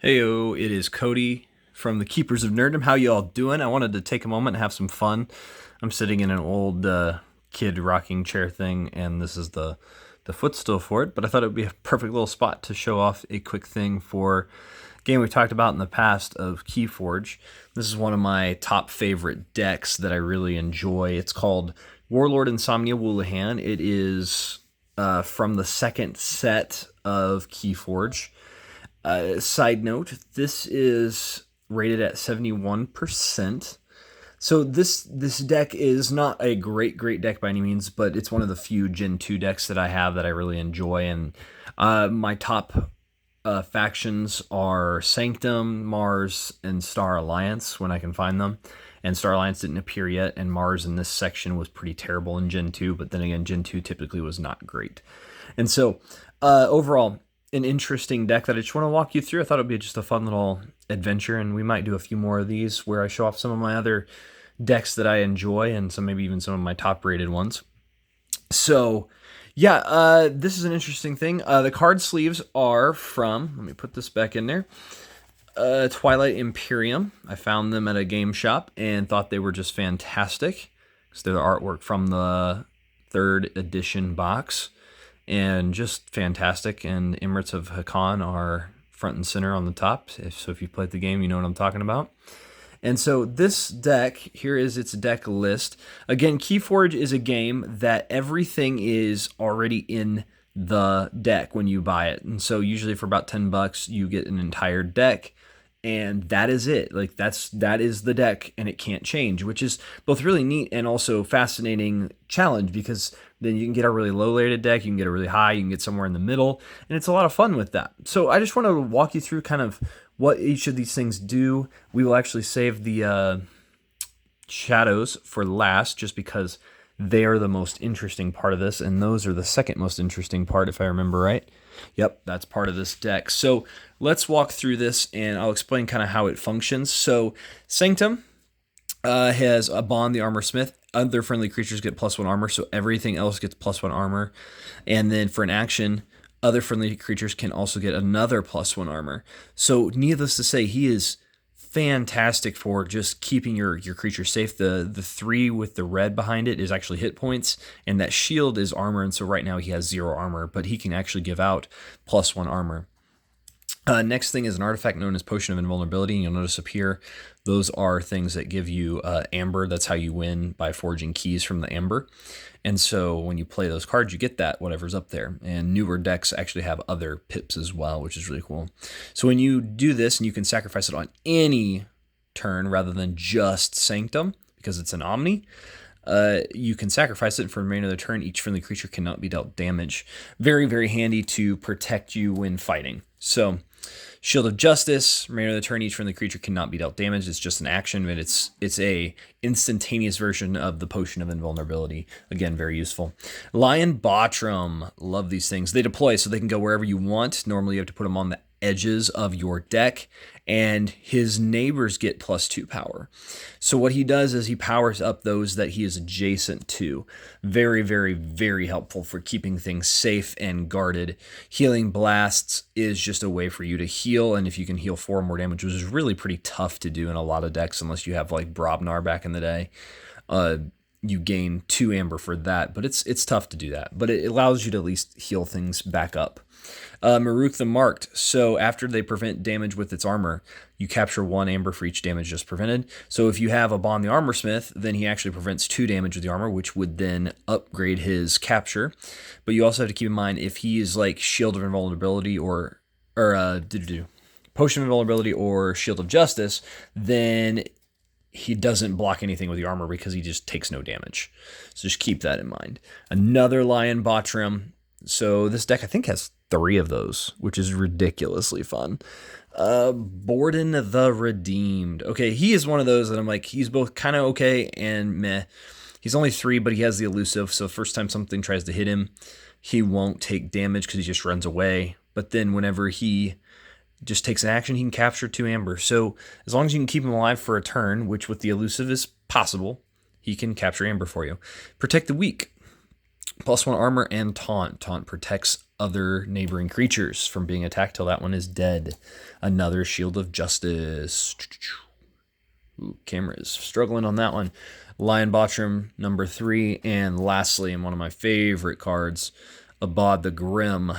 Heyo, it is Cody from the Keepers of Nerddom. How you all doing? I wanted to take a moment and have some fun. I'm sitting in an old kid rocking chair thing, and this is the footstool for it. But I thought it would be a perfect little spot to show off a quick thing for a game we've talked about in the past of Keyforge. This is one of my top favorite decks that I really enjoy. It's called Warlord, Insomnia, Woolahan. It is from the second set of Keyforge. Side note, this is rated at 71%. So this deck is not a great deck by any means, but it's one of the few Gen 2 decks that I have that I really enjoy. And my top factions are Sanctum, Mars, and Star Alliance when I can find them. And Star Alliance didn't appear yet, and Mars in this section was pretty terrible in Gen 2, but then again, Gen 2 typically was not great. And so, overall, an interesting deck that I just want to walk you through. I thought it would be just a fun little adventure, and we might do a few more of these where I show off some of my other decks that I enjoy and maybe even some of my top-rated ones. So, yeah, this is an interesting thing. The card sleeves are from, let me put this back in there, Twilight Imperium. I found them at a game shop and thought they were just fantastic because they're the artwork from the 3rd edition box. And just fantastic, and Emirates of Hakan are front and center on the top. So if you've played the game, you know what I'm talking about. And so this deck, here is its deck list. Again, Keyforge is a game that everything is already in the deck when you buy it. And so usually for about $10, you get an entire deck. And that is it. Like that is the deck, and it can't change, which is both really neat and also fascinating challenge, because then you can get a really low rated deck, you can get a really high, you can get somewhere in the middle, and it's a lot of fun with that. So I just want to walk you through kind of what each of these things do. We will actually save the shadows for last, just because they are the most interesting part of this, and those are the second most interesting part, if I remember right. Yep, that's part of this deck. So let's walk through this, and I'll explain kind of how it functions. So Sanctum has a bond, the Armor Smith. Other friendly creatures get +1 armor, so everything else gets +1 armor. And then for an action, other friendly creatures can also get another +1 armor. So needless to say, he is fantastic for just keeping your creature safe. The 3 with the red behind it is actually hit points, and that shield is armor, and so right now he has 0 armor, but he can actually give out +1 armor. Next thing is an artifact known as Potion of Invulnerability, and you'll notice up here, those are things that give you amber. That's how you win, by forging keys from the amber. And so when you play those cards, you get that, whatever's up there. And newer decks actually have other pips as well, which is really cool. So when you do this, and you can sacrifice it on any turn rather than just Sanctum, because it's an Omni, you can sacrifice it, and for the remainder of the turn, each friendly creature cannot be dealt damage. Very, very handy to protect you when fighting. So Shield of Justice, remainder of the turn, each friendly creature cannot be dealt damage. It's just an action, but it's a instantaneous version of the Potion of Invulnerability. Again, very useful. Lion Botrom, love these things. They deploy so they can go wherever you want. Normally you have to put them on the edges of your deck, and his neighbors get +2 power. So what he does is he powers up those that he is adjacent to. Very, very, very helpful for keeping things safe and guarded. Healing Blasts is just a way for you to heal, and if you can heal 4 or more damage, which is really pretty tough to do in a lot of decks unless you have like Brobnar back in the day, you gain 2 amber for that, but it's tough to do that. But it allows you to at least heal things back up. Maruk the Marked. So after they prevent damage with its armor, you capture 1 amber for each damage just prevented. So if you have a Bond the Armor Smith, then he actually prevents 2 damage with the armor, which would then upgrade his capture. But you also have to keep in mind, if he is like Shield of Invulnerability or Potion of Invulnerability or Shield of Justice, then he doesn't block anything with the armor because he just takes no damage. So just keep that in mind. Another Lion Botrom. So this deck, I think, has 3 of those, which is ridiculously fun. Borden the Redeemed. Okay, he is one of those that I'm like, he's both kind of okay and meh. He's only 3, but he has the elusive, so first time something tries to hit him, he won't take damage because he just runs away. But then whenever he just takes an action, he can capture 2 amber. So as long as you can keep him alive for a turn, which with the elusive is possible, he can capture amber for you. Protect the Weak. +1 armor and taunt. Taunt protects other neighboring creatures from being attacked till that one is dead. Another Shield of Justice. Ooh, camera is struggling on that one. Lion Bottom, number 3. And lastly, and one of my favorite cards, Abad the Grim.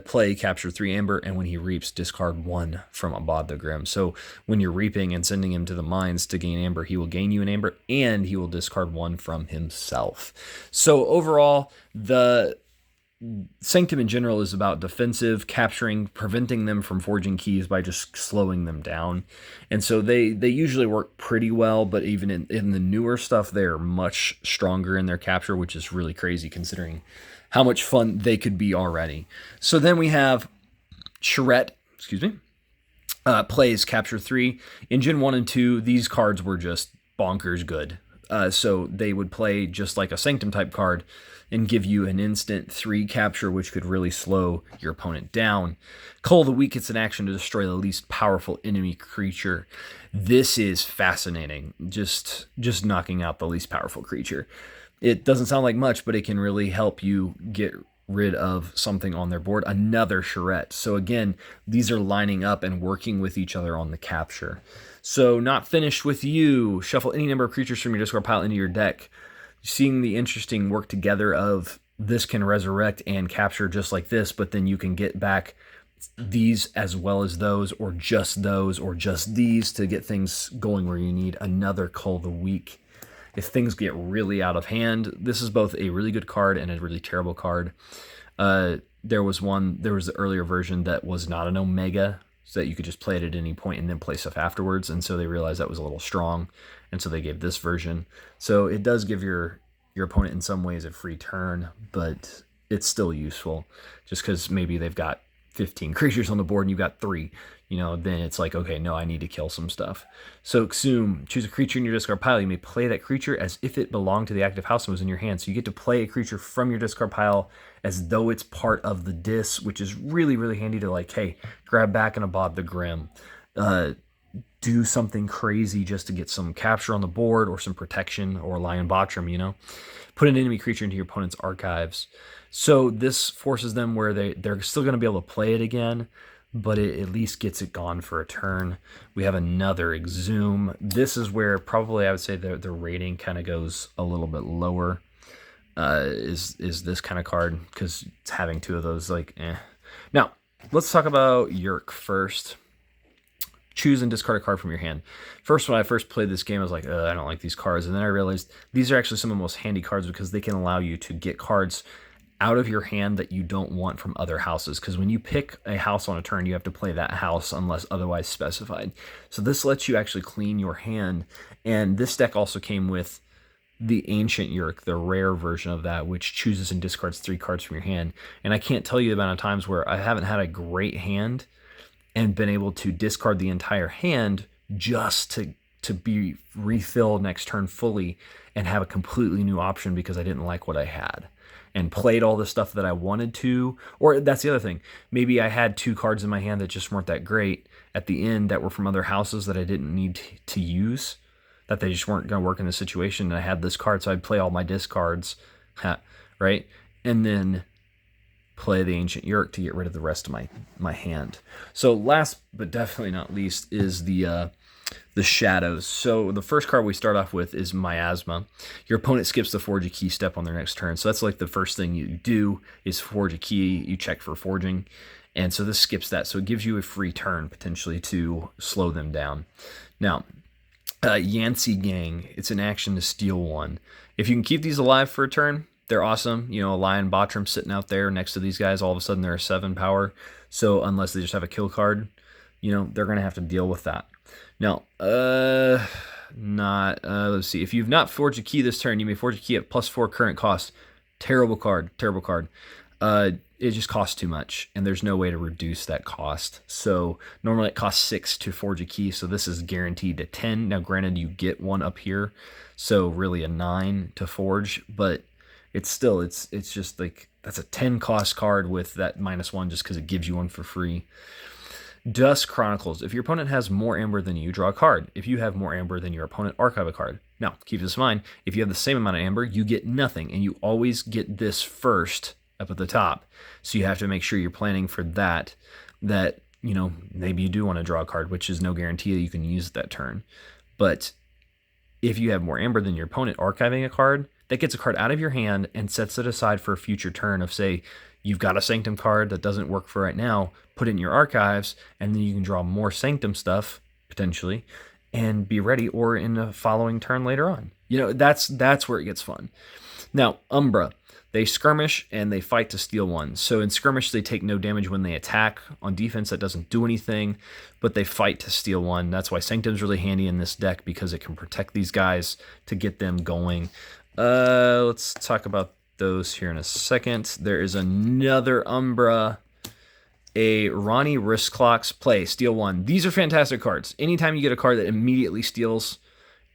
Play, capture 3 amber, and when he reaps, discard 1 from Abad the Grim. So when you're reaping and sending him to the mines to gain amber, he will gain you an amber, and he will discard 1 from himself. So overall, the Sanctum in general is about defensive, capturing, preventing them from forging keys by just slowing them down. And so they usually work pretty well, but even in the newer stuff, they're much stronger in their capture, which is really crazy considering how much fun they could be already. So then we have Charette, plays capture 3. In Gen 1 and 2, these cards were just bonkers good. So they would play just like a Sanctum type card and give you an instant 3 capture, which could really slow your opponent down. Cull of the Weak gets an action to destroy the least powerful enemy creature. This is fascinating, just knocking out the least powerful creature. It doesn't sound like much, but it can really help you get rid of something on their board. Another Charette. So again, these are lining up and working with each other on the capture. So not finished with you. Shuffle any number of creatures from your discard pile into your deck. Seeing the interesting work together of this can resurrect and capture just like this, but then you can get back these as well as those, or just these to get things going where you need. Another Cull of the Weak. If things get really out of hand, this is both a really good card and a really terrible card. There was the earlier version that was not an Omega, so that you could just play it at any point and then play stuff afterwards, and so they realized that was a little strong, and so they gave this version. So it does give your opponent in some ways a free turn, but it's still useful, just because maybe they've got 15 creatures on the board and you've got 3. Then it's like, okay, no, I need to kill some stuff. So Exhume, choose a creature in your discard pile. You may play that creature as if it belonged to the active house and was in your hand. So you get to play a creature from your discard pile as though it's part of the dis, which is really, really handy to like, hey, grab back an Abad the Grim. Do something crazy just to get some capture on the board or some protection, or Lion Bottom, Put an enemy creature into your opponent's archives. So this forces them where they're still going to be able to play it again, but it at least gets it gone for a turn. We have another Exhume. This is where probably I would say the rating kind of goes a little bit lower, is this kind of card, because it's having 2 of those, like, eh. Now, let's talk about Yerk first. Choose and discard a card from your hand. First, when I first played this game, I was like, I don't like these cards. And then I realized these are actually some of the most handy cards because they can allow you to get cards out of your hand that you don't want from other houses. Because when you pick a house on a turn, you have to play that house unless otherwise specified. So this lets you actually clean your hand. And this deck also came with the Ancient Yerk, the rare version of that, which chooses and discards 3 cards from your hand. And I can't tell you the amount of times where I haven't had a great hand and been able to discard the entire hand just to be refilled next turn fully and have a completely new option because I didn't like what I had and played all the stuff that I wanted to. Or that's the other thing. Maybe I had 2 cards in my hand that just weren't that great at the end that were from other houses that I didn't need to use, that they just weren't going to work in the situation. And I had this card, so I'd play all my discards, right? And then play the Ancient Yerk to get rid of the rest of my hand. So last but definitely not least is the Shadows. So the first card we start off with is Miasma. Your opponent skips the forge a key step on their next turn. So that's like the first thing you do is forge a key. You check for forging. And so this skips that. So it gives you a free turn potentially to slow them down. Now, Yancey Gang, it's an action to steal 1. If you can keep these alive for a turn, they're awesome. A Lion Bottom sitting out there next to these guys, all of a sudden they're a 7 power. So unless they just have a kill card, they're going to have to deal with that. Now, let's see. If you've not forged a key this turn, you may forge a key at +4 current cost. Terrible card. It just costs too much, and there's no way to reduce that cost. So normally it costs 6 to forge a key, so this is guaranteed to 10. Now, granted, you get 1 up here, so really a 9 to forge, but it's still, it's just like, that's a 10 cost card with that -1 just because it gives you 1 for free. Dusk Chronicles. If your opponent has more amber than you, draw a card. If you have more amber than your opponent, archive a card. Now, keep this in mind. If you have the same amount of amber, you get nothing, and you always get this first up at the top. So you have to make sure you're planning for that, maybe you do want to draw a card, which is no guarantee that you can use that turn. But if you have more amber than your opponent archiving a card, that gets a card out of your hand and sets it aside for a future turn of, say, you've got a Sanctum card that doesn't work for right now, put it in your archives, and then you can draw more Sanctum stuff, potentially, and be ready, or in a following turn later on. That's where it gets fun. Now, Umbra. They skirmish and they fight to steal one. So in skirmish, they take no damage when they attack. On defense, that doesn't do anything, but they fight to steal one. That's why Sanctum's really handy in this deck, because it can protect these guys to get them going. Let's talk about those here in a second. There is another Umbra, a Ronnie Wrist Clocks, play, steal one. These are fantastic cards. Anytime you get a card that immediately steals,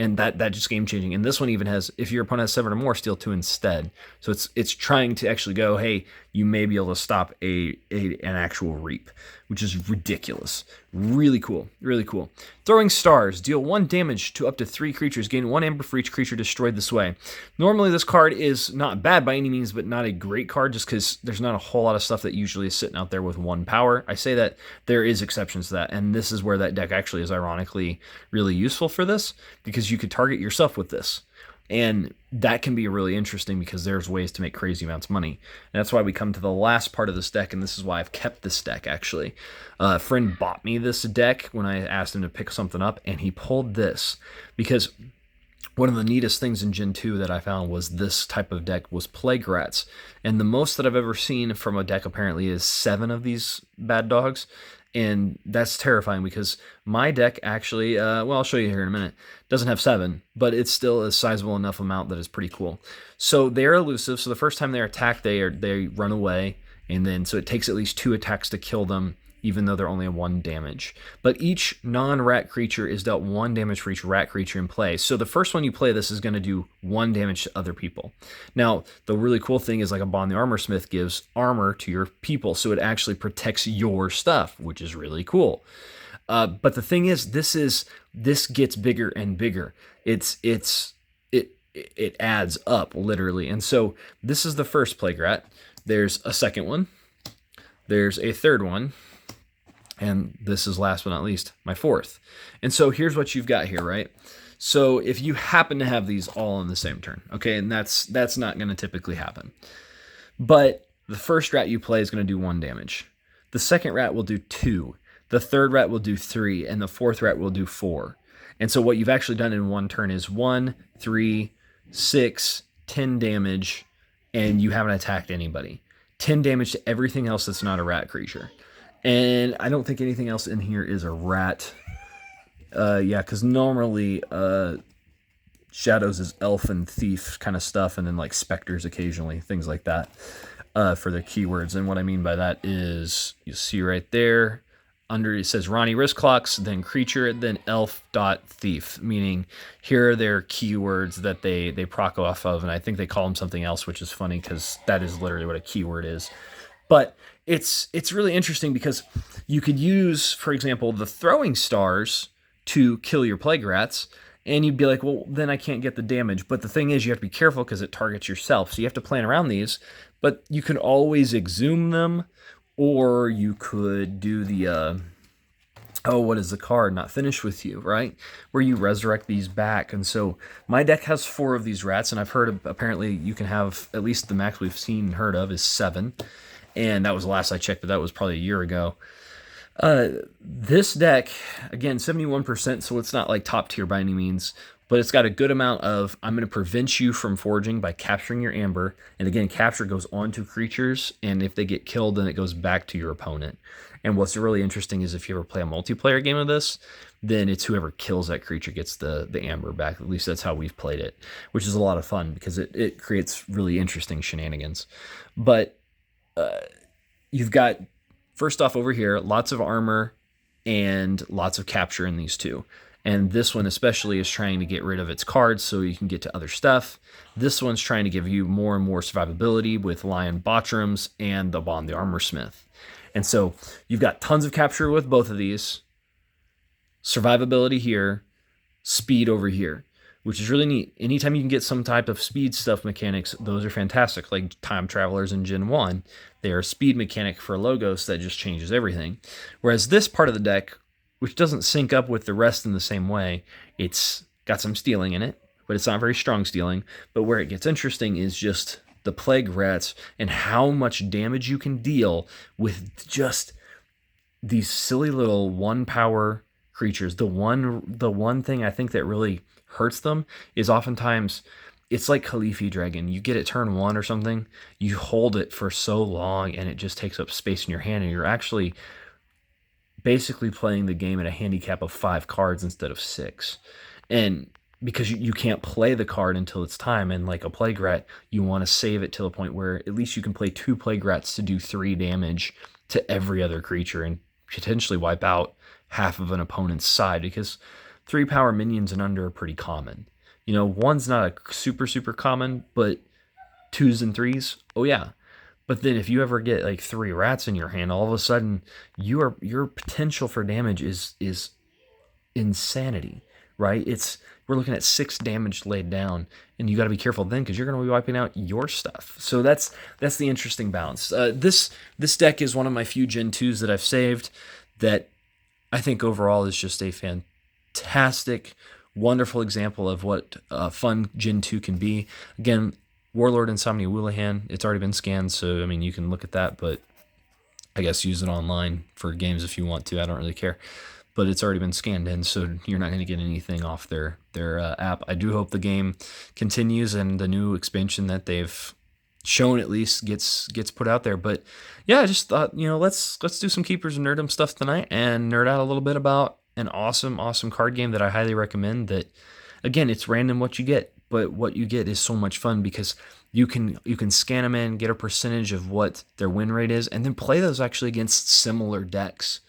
and that just game changing. And this one even has, if your opponent has 7 or more, steal 2 instead. So it's trying to actually go, hey, you may be able to stop an actual reap, which is ridiculous. Really cool, really cool. Throwing Stars, deal 1 damage to up to 3 creatures, gain 1 amber for each creature destroyed this way. Normally this card is not bad by any means, but not a great card, just because there's not a whole lot of stuff that usually is sitting out there with 1 power. I say that there is exceptions to that, and this is where that deck actually is ironically really useful for this, because you could target yourself with this. And that can be really interesting because there's ways to make crazy amounts of money. And that's why we come to the last part of this deck, and this is why I've kept this deck, actually. A friend bought me this deck when I asked him to pick something up, and he pulled this because one of the neatest things in Gen 2 that I found was this type of deck was Plague Rats. And the most that I've ever seen from a deck apparently is 7 of these bad dogs. And that's terrifying because my deck actually, I'll show you here in a minute, doesn't have 7, but it's still a sizable enough amount that is pretty cool. So they're elusive. So the first time they're attacked, they run away. And then so it takes at least 2 attacks to kill them, even though they're only a 1 damage. But each non-rat creature is dealt 1 damage for each rat creature in play. So the first one you play this is going to do 1 damage to other people. Now, the really cool thing is like a Bond the Armor Smith gives armor to your people, so it actually protects your stuff, which is really cool. But the thing is, this gets bigger and bigger. It adds up, literally. And so this is the first Plague Rat. There's a second one. There's a third one. And this is last but not least, my 4th. And so here's what you've got here, right? So if you happen to have these all in the same turn, okay, and that's not going to typically happen. But the first rat you play is going to do 1 damage. The second rat will do 2. The third rat will do 3. And the 4th rat will do 4. And so what you've actually done in 1 turn is 1, 3, 6, 10 damage, and you haven't attacked anybody. 10 damage to everything else that's not a rat creature. And I don't think anything else in here is a rat. Because normally Shadows is elf and thief kind of stuff, and then like specters occasionally, things like that for the keywords. And what I mean by that is, you see right there, under it says Ronnie Wrist Clocks, then creature, then elf.thief, meaning here are their keywords that they proc off of, and I think they call them something else, which is funny because that is literally what a keyword is. But it's really interesting because you could use, for example, the Throwing Stars to kill your Plague Rats, and you'd be like, well, then I can't get the damage. But the thing is, you have to be careful because it targets yourself, so you have to plan around these. But you can always exhume them, or you could do the, what is the card? Not Finished With You, right? Where you resurrect these back. And so my deck has 4 of these rats, and I've heard apparently you can have, at least the max we've seen and heard of is 7. And that was the last I checked, but that was probably a year ago. This deck, again, 71%, so it's not like top tier by any means, but it's got a good amount of, I'm going to prevent you from forging by capturing your amber. And again, capture goes on to creatures, and if they get killed, then it goes back to your opponent. And what's really interesting is if you ever play a multiplayer game of this, then it's whoever kills that creature gets the amber back. At least that's how we've played it, which is a lot of fun because it creates really interesting shenanigans. But you've got, first off over here, lots of armor and lots of capture in these two. And this one especially is trying to get rid of its cards so you can get to other stuff. This one's trying to give you more and more survivability with Lion Bottrams and the Bond the Armor Smith. And so you've got tons of capture with both of these, survivability here, speed over here, which is really neat. Anytime you can get some type of speed stuff mechanics, those are fantastic. Like Time Travelers in Gen 1, they are a speed mechanic for Logos that just changes everything. Whereas this part of the deck, which doesn't sync up with the rest in the same way, it's got some stealing in it, but it's not very strong stealing. But where it gets interesting is just the Plague Rats and how much damage you can deal with just these silly little 1-power creatures. The one thing I think that really hurts them is oftentimes it's like Khalifi Dragon. You get it turn 1 or something, you hold it for so long and it just takes up space in your hand, and you're actually basically playing the game at a handicap of 5 cards instead of 6. And because you can't play the card until it's time, and like a Plague Rat, you want to save it to the point where at least you can play 2 Plague Rats to do 3 damage to every other creature and potentially wipe out half of an opponent's side, because 3-power minions and under are pretty common. 1's not a super common, but 2s and 3s, oh yeah. But then if you ever get like 3 rats in your hand, all of a sudden your potential for damage is insanity, right? We're looking at 6 damage laid down, and you got to be careful then because you're going to be wiping out your stuff. So that's the interesting balance. This deck is one of my few Gen 2s that I've saved that I think overall is just a fantastic, wonderful example of what fun Gen 2 can be. Again, Warlord, Insomnia, Woolahan, it's already been scanned, so I mean you can look at that, but I guess use it online for games if you want to. I don't really care. But it's already been scanned in, so you're not going to get anything off their app. I do hope the game continues and the new expansion that they've shown at least gets put out there. But yeah, I just thought, let's do some Keepers of Nerdom stuff tonight and nerd out a little bit about an awesome card game that I highly recommend. That again, it's random what you get, but what you get is so much fun because you can scan them in, get a percentage of what their win rate is, and then play those actually against similar decks,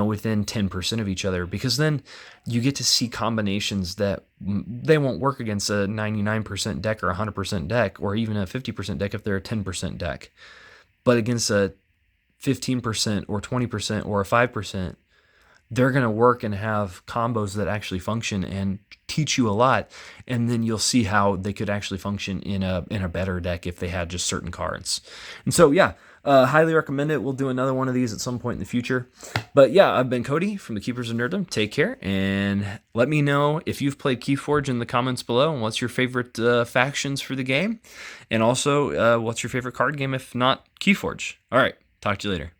within 10% of each other, because then you get to see combinations that they won't work against a 99% deck or 100% deck, or even a 50% deck if they're a 10% deck. But against a 15% or 20% or a 5%, they're going to work and have combos that actually function and teach you a lot. And then you'll see how they could actually function in a better deck if they had just certain cards. And so, yeah, highly recommend it. We'll do another one of these at some point in the future. But yeah, I've been Cody from the Keepers of Nerdom. Take care, and let me know if you've played Keyforge in the comments below, and what's your favorite factions for the game, and also what's your favorite card game if not Keyforge. All right, talk to you later.